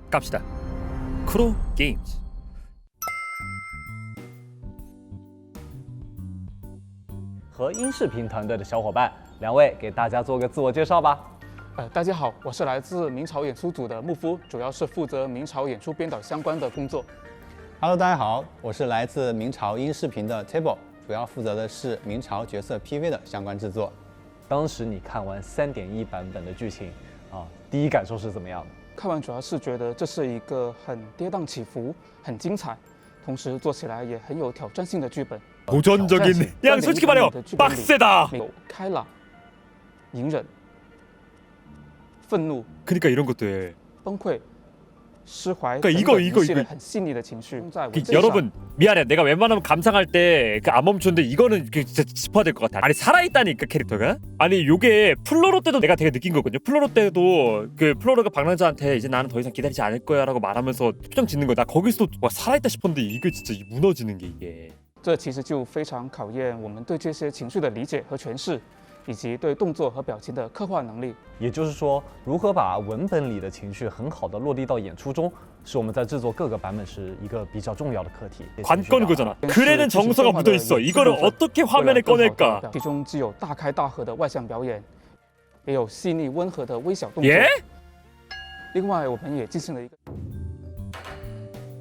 갑시다. 크로 게임즈. 和音视频团队的小伙伴，两位给大家做个自我介绍吧。大家好，我是来自明朝演出组的木夫，主要是负责明朝演出编导相关的工作。Hello， 大家好，我是来自明朝音视频的 Table， 主要负责的是明朝角色 PV 的相关制作。当时你看完3.1版本的剧情第一感受是怎么样的？看完主要是觉得这是一个很跌宕起伏、很精彩，同时做起来也很有挑战性的剧本。 도전적인. 야, 솔직히 말해요. 빡세다. 有开朗、隐忍、愤怒、 그러니까 이런 것들. 崩溃、释怀 그러니까 等 이거 一系列很细腻的情绪。在文字上 여러분 미안해. 내가 웬만하면 감상할 때 안 멈추는데 이거는 진짜 짚어야 될 것 같아. 아니 살아있다니까 캐릭터가. 아니 요게 플로로 때도 내가 되게 느낀 거거든요. 플로로 때도 그 플로로가 방랑자한테 이제 나는 더 이상 기다리지 않을 거야라고 말하면서 표정 짓는 거. 나 거기서도 와 살아있다 싶었는데 이게 진짜 무너지는 게 이게. 这其实就非常考验我们对这些情绪的理解和诠释，以及对动作和表情的刻画能力。也就是说，如何把文本里的情绪很好的落地到演出中，是我们在制作各个版本时一个比较重要的课题。 관건은 그거잖아. 글에는 정서가 묻어 있어. 이거를 어떻게 화면에 꺼낼까? 其中既有大开大合的外向表演，也有细腻温和的微小动作。 예? 另外，我们也进行了一个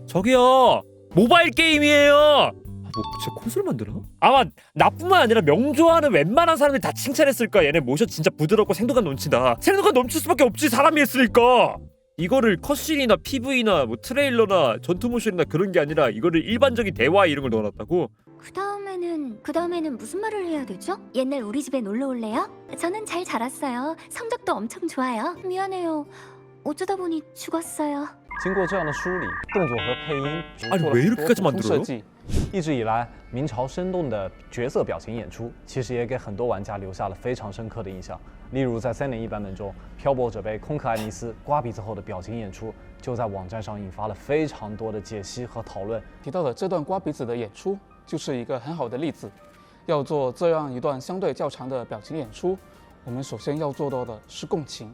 저기요. 모바일 게임이에요. 뭐 진짜 콘솔 만드나? 아마 나뿐만 아니라 명조하는 웬만한 사람들이 다 칭찬했을 거야. 얘네 모션 진짜 부드럽고 생동감 넘친다. 생동감 넘칠 수밖에 없지 사람이 했으니까. 이거를 컷신이나 PV나 뭐 트레일러나 전투 모션이나 그런 게 아니라 이거를 일반적인 대화 이런 걸 넣어놨다고? 그 다음에는 무슨 말을 해야 되죠? 옛날 우리 집에 놀러 올래요? 저는 잘 자랐어요. 성적도 엄청 좋아요. 미안해요. 어쩌다 보니 죽었어요. 经过这样的梳理，动作和配音， 아니 做了 왜 很 이렇게까지 多补充设 만들어요? 计。一直以来，明朝生动的角色表情演出，其实也给很多玩家留下了非常深刻的印象。例如在3.1版本中，漂泊者被空壳爱丽丝刮鼻子后的表情演出，就在网站上引发了非常多的解析和讨论。提到的这段刮鼻子的演出，就是一个很好的例子。要做这样一段相对较长的表情演出，我们首先要做到的是共情，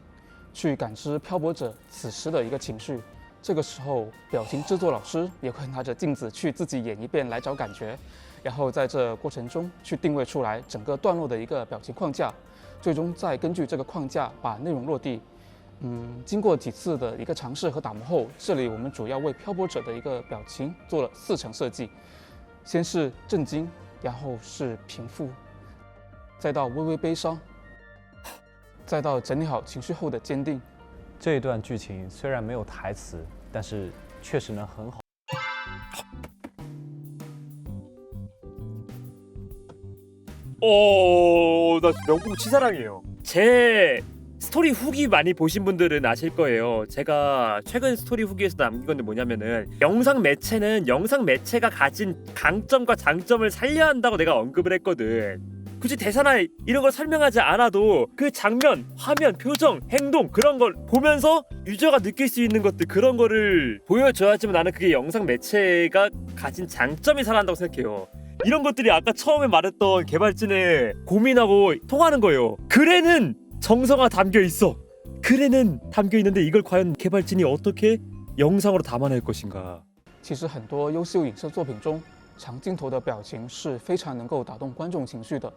去感知漂泊者此时的一个情绪。这个时候，表情制作老师也会拿着镜子去自己演一遍来找感觉，然后在这过程中去定位出来整个段落的一个表情框架，最终再根据这个框架把内容落地。经过几次的一个尝试和打磨后，这里我们主要为漂泊者的一个表情做了4层设计，先是震惊，然后是平复，再到微微悲伤，再到整理好情绪后的坚定。 这一段剧情虽然没有台词，但是确实能很好。 나 명품 치사랑이에요. 제 스토리 후기 많이 보신 분들은 아실 거예요. 제가 최근 스토리 후기에서 남긴 건데 뭐냐면은 영상 매체는 영상 매체가 가진 강점과 장점을 살려야 한다고 내가 언급을 했거든. 굳이 대사나 이런 걸 설명하지 않아도 그 장면, 화면, 표정, 행동 그런 걸 보면서 유저가 느낄 수 있는 것들 그런 거를 보여줘야지만 나는 그게 영상 매체가 가진 장점이 살아난다고 생각해요. 이런 것들이 아까 처음에 말했던 개발진의 고민하고 통하는 거예요. 글에는 정서가 담겨 있어. 글에는 담겨 있는데 이걸 과연 개발진이 어떻게 영상으로 담아낼 것인가? 其实很多优秀影视作品中，长镜头的表情是非常能够打动观众情绪的，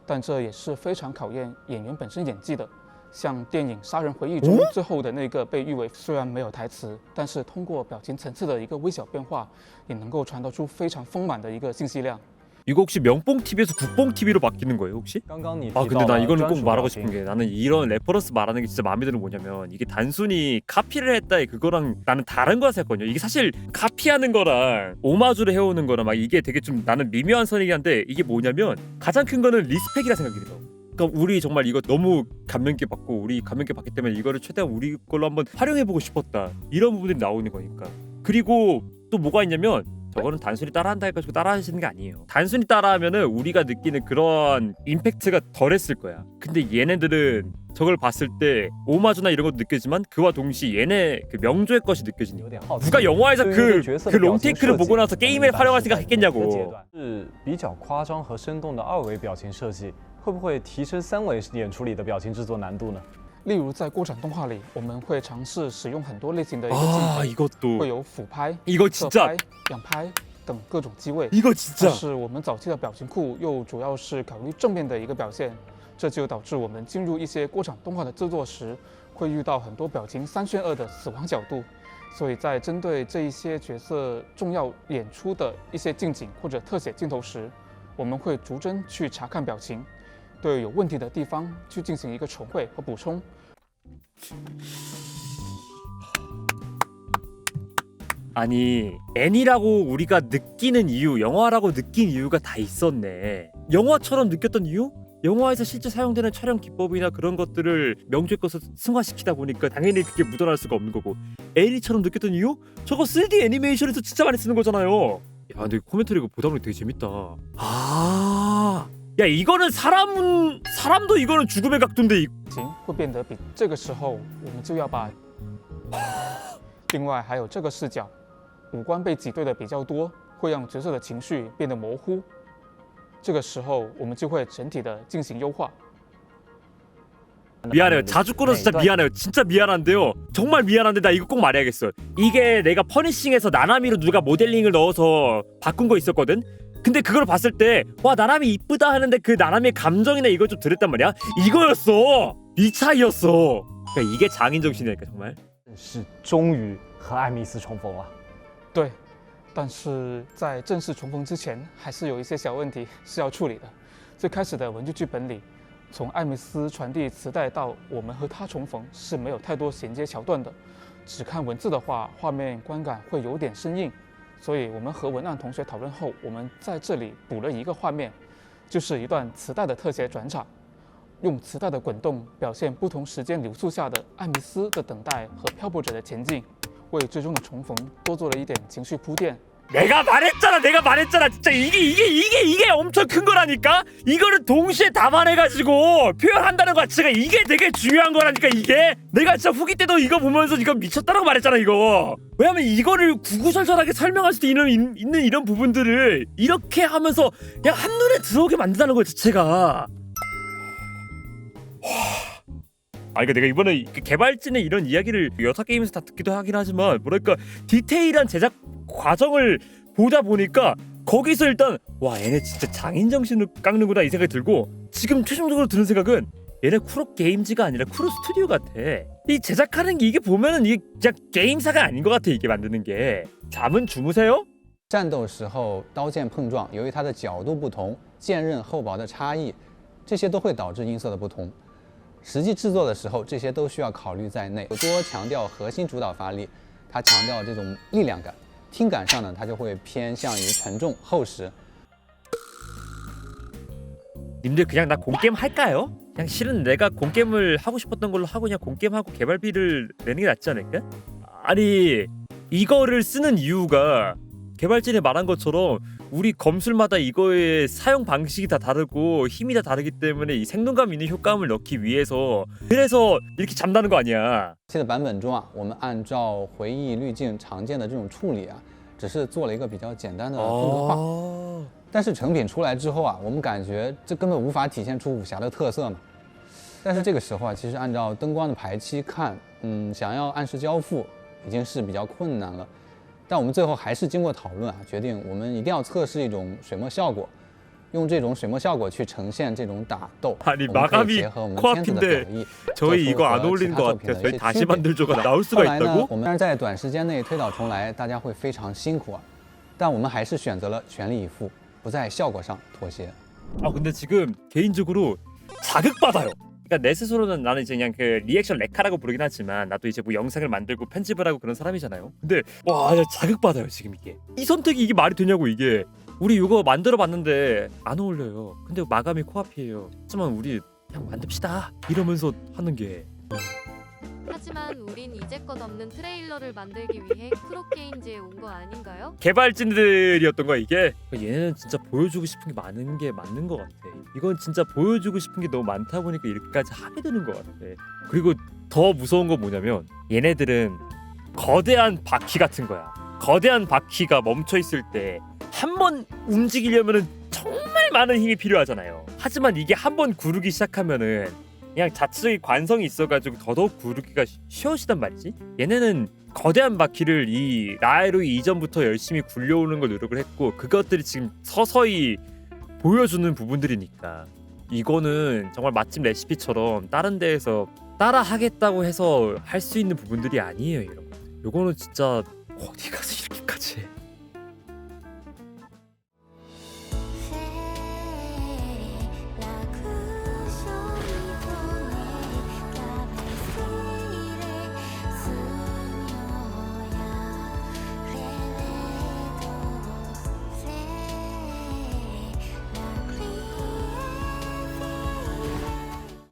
但这也是非常考验演员本身演技的。像电影《杀人回忆》中最后的那个被誉为虽然没有台词，但是通过表情层次的一个微小变化，也能够传达出非常丰满的一个信息量。 이거 혹시 명뽕 TV에서 국뽕 TV로 바뀌는 거예요 혹시? 刚刚你 아 提 근데 到 나 了 이거는 专 꼭 属 말하고 表 싶은 情， 게 나는 이런 레퍼런스 말하는 게 진짜 마음에 드는 게 뭐냐면 이게 단순히 카피를 했다의 그거랑 나는 다른 거라 생각했거든요. 이게 사실 카피하는 거랑 오마주를 해오는 거랑 막 이게 되게 좀 나는 미묘한 선이긴 한데 이게 뭐냐면 가장 큰 거는 리스펙이라 생각이 들어. 그러니까 우리 정말 이거 너무 감명 깊게 받고 우리 감명 깊게 받기 때문에 이거를 최대한 우리 걸로 한번 활용해보고 싶었다 이런 부분들이 나오는 거니까. 그리고 또 뭐가 있냐면 저거는 단순히 따라한다 해가지고 따라하시는 게 아니에요. 단순히 따라하면은 우리가 느끼는 그런 임팩트가 덜했을 거야. 근데 얘네들은 저걸 봤을 때 오마주나 이런 것도 느껴지만 그와 동시에 얘네 그 명조의 것이 느껴지니까 有点好奇。 누가 영화에서 对于 그 这个角色的表情 롱테이크를 设计 보고 나서 게임에 我们 활용할 一般 생각 是在哪个阶 했겠냐고. 段是比较夸张和生动的2维表情设计，会不会提升3维演出里的表情制作难度呢？例如在国产动画里，我们会尝试使用很多类型的一个镜 아 头，会 이것도 有俯拍、 이거 侧 진짜 拍、仰拍等各种机位。 이거 但 진짜 是我们早期的表情库又主要是考虑正面的一个表现，这就导致我们进入一些国产动画的制作时，会遇到很多表情3选2的死亡角度。所以在针对这一些角色重要演出的一些近景或者特写镜头时，我们会逐帧去查看表情，对有问题的地方去进行一个重绘和补充。 아니 애니라고 우리가 느끼는 이유, 영화라고 느낀 이유가 다 있었네. 영화처럼 느꼈던 이유? 영화에서 실제 사용되는 촬영 기법이나 그런 것들을 명주에 승화시키다 보니까 당연히 그게 묻어날 수가 없는 거고, 애니처럼 느꼈던 이유? 저거 3D 애니메이션에서 진짜 많이 쓰는 거잖아요. 야 근데 코멘터리 이거 보다 보니 되게 재밌다. 아, 야 이거는 사람도 이거는 죽음의 각도인데 情会变得比这个时候我们就要把。另外还有这个视角，五官被挤兑的比较多，会让角色的情绪变得模糊。这个时候我们就会整体的进行优化。 미안해요. 자주 끊어서 진짜 미안해요. 진짜 미안한데요. 정말 미안한데 나 이거 꼭 말해야겠어. 이게 내가 퍼니싱에서 나나미로 누가 모델링을 넣어서 바꾼 거 있었거든. 근데 그걸 봤을 때 와 나나미 이쁘다 하는데 그 나나미의 감정이나 이걸 좀 들었단 말이야. 이거였어. 이 차이였어. 그러니까 이게 장인정신이니까 정말. 是终于和艾米斯重逢了。对，但是在正式重逢之前，还是有一些小问题是要处理的。最开始的文字剧本里，从艾米斯传递磁带到我们和他重逢是没有太多衔接桥段的，只看文字的话，画面观感会有点生硬。所以我们和文案同学讨论后，我们在这里补了一个画面，就是一段磁带的特写转场。 用磁带的滚动表现不同时间流速下的艾米斯的等待和漂泊者的前进，为最终的重逢多做了一点情绪铺垫。 내가 말했잖아. 진짜 이게 엄청 큰 거라니까. 이거를 동시에 담아내가지고 표현한다는 것 자체가 이게 되게 중요한 거라니까. 이게 내가 진짜 후기 때도 이거 보면서 이거 미쳤다라고 말했잖아 이거. 왜냐면 이거를 구구절절하게 설명할 수도 있는 이런 부분들을 이렇게 하면서 그냥 한눈에 들어오게 만든다는 것 자체가. 아 이거 내가 이번에 그 개발진의 이런 이야기를 여타 게임에서 다 듣기도 하긴 하지만 뭐랄까 디테일한 제작 과정을 보다 보니까 거기서 일단 와 얘네 진짜 장인 정신을 깎는구나 이 생각이 들고, 지금 최종적으로 드는 생각은 얘네 쿠로 게임즈가 아니라 쿠로 스튜디오 같아. 이 제작하는 게 이게 보면은 이게 그냥 게임사가 아닌 것 같아 이게 만드는 게. 잠은 주무세요? 战斗时候刀剑碰撞，由于它的角度不同、剑刃厚薄的差异，这些都会导致音色的不同。实际制作的时候，这些都需要考虑在内。多强调核心主导发力，它强调这种力量感。听感上呢，它就会偏向于沉重厚实。 님들 그냥 나 공게임 할까요? 그냥 실은 내가 공게임을 하고 싶었던 걸로 하고 그냥 공게임하고 개발비를 내는 게 낫지 않을까? 아니 이거를 쓰는 이유가 개발진이 말한 것처럼 우리 검술마다 이거의 사용 방식이 다 다르고 힘이 다 다르기 때문에 이 생동감 있는 효과음을 넣기 위해서 그래서 이렇게 잡다는 거 아니야. 这个版本中啊，我们按照回忆滤镜常见的这种处理啊，只是做了一个比较简单的风格化。但是成品出来之后啊，我们感觉这根本无法体现出武侠的特色嘛。但是这个时候啊，其实按照灯光的排期看，想要按时交付已经是比较困难了。 但我们最后还是经过讨论啊，决定我们一定要测试一种水墨效果，用这种水墨效果去呈现这种打斗。 아니 我们可以 마감이 结合我们片子的表 코앞인데 意， 저희 이거 안 做出和 어울리는 其他 것 作品 같아. 的一 저희 些 다시 区别。 만들조가 나올 后 수가 来呢， 있다고? 我们当然在短时间内推倒重来，大家会非常辛苦啊。但我们还是选择了全力以赴，不在效果上妥协。 아 근데 지금 개인적으로 자극받아요. 그러니까 내 스스로는 나는 이제 그냥 그 리액션 레카라고 부르긴 하지만 나도 이제 뭐 영상을 만들고 편집을 하고 그런 사람이잖아요. 근데 와 자극받아요 지금 이게. 이 선택이 이게 말이 되냐고 이게. 우리 이거 만들어 봤는데 안 어울려요. 근데 마감이 코앞이에요. 하지만 우리 그냥 만듭시다 이러면서 하는 게. 하지만 우린 이제껏 없는 트레일러를 만들기 위해 프로게임즈에 온 거 아닌가요? 개발진들이었던 거야 이게. 얘네는 진짜 보여주고 싶은 게 많은 게 맞는 것 같아. 이건 진짜 보여주고 싶은 게 너무 많다 보니까 이렇게까지 하게 되는 것 같아. 그리고 더 무서운 건 뭐냐면 얘네들은 거대한 바퀴 같은 거야. 거대한 바퀴가 멈춰 있을 때 한 번 움직이려면은 정말 많은 힘이 필요하잖아요. 하지만 이게 한 번 구르기 시작하면은 그냥 자체적인 관성이 있어가지고 더더욱 구르기가 쉬워지단 말이지. 얘네는 거대한 바퀴를 이 라에로이 이전부터 열심히 굴려오는 걸 노력을 했고 그것들이 지금 서서히 보여주는 부분들이니까 이거는 정말 맛집 레시피처럼 다른 데에서 따라 하겠다고 해서 할 수 있는 부분들이 아니에요. 이런 거. 요거는 진짜 어디 가서 이렇게까지 해.